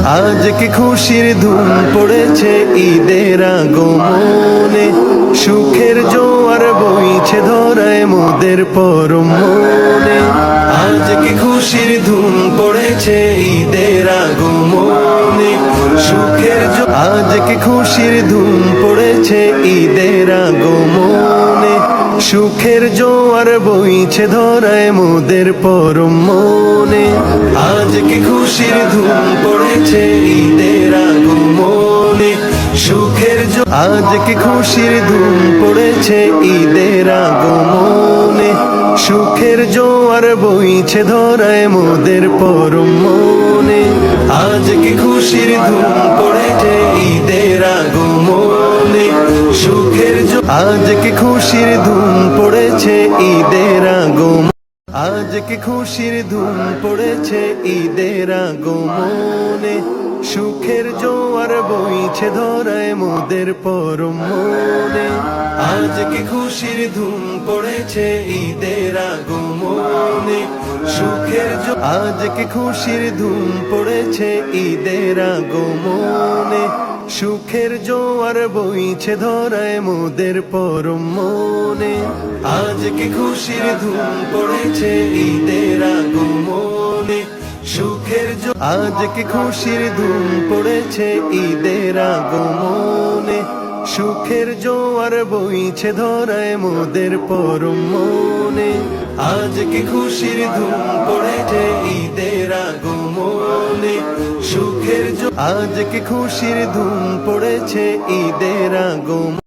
আজ কি খুশির ধুম পড়েছে ঈদের আগমনে, সুখের জোয়ার বইছে ধরায় মোদের পরম মনে। আজ কি খুশির ধুম পড়েছে ঈদের আগমনে, সুখের আজ কি খুশির ধুম পড়েছে ঈদের আগমনে, সুখের জোয়ার বইছে ধরায় মোদের পরম মনে। আজ কি খুশির ধুম পড়েছে ঈদের আগমনে, সুখের আজ কি খুশির ধুম পড়েছে ঈদের আগমনে, সুখের জোয়ার বইছে ধরায় মোদের পরম মনে। আজ কি খুশির ধুম পড়েছে ঈদের আগমনে, সুখের আজ কি খুশির ধুম পড়েছে ঈদের আগমনে, আজ কি খুশির ধুম পড়েছে ঈদের আগমনে, সুখের জোয়ার বইছে ধরায় মোদের পরম মনে। আজ কি খুশির ধুম পড়েছে ঈদের আগমনে, সুখের আজ কি খুশির ধুম পড়েছে ঈদের আগমনে, সুখের জোয়ার বইছে ধরায় মোদের পরম মনে। আজ কি খুশির ধুম পড়েছে ঈদের আগমনে, সুখের আজ কি খুশির ধুম পড়েছে ঈদের আগমনে, সুখের জোয়ার বইছে ধরায় মোদের পরম মনে। আজ কি খুশির ধুম পড়েছে ঈদের আগমনে, সুখের আজ কি খুশির ধুম পড়েছে ঈদের আগমনে।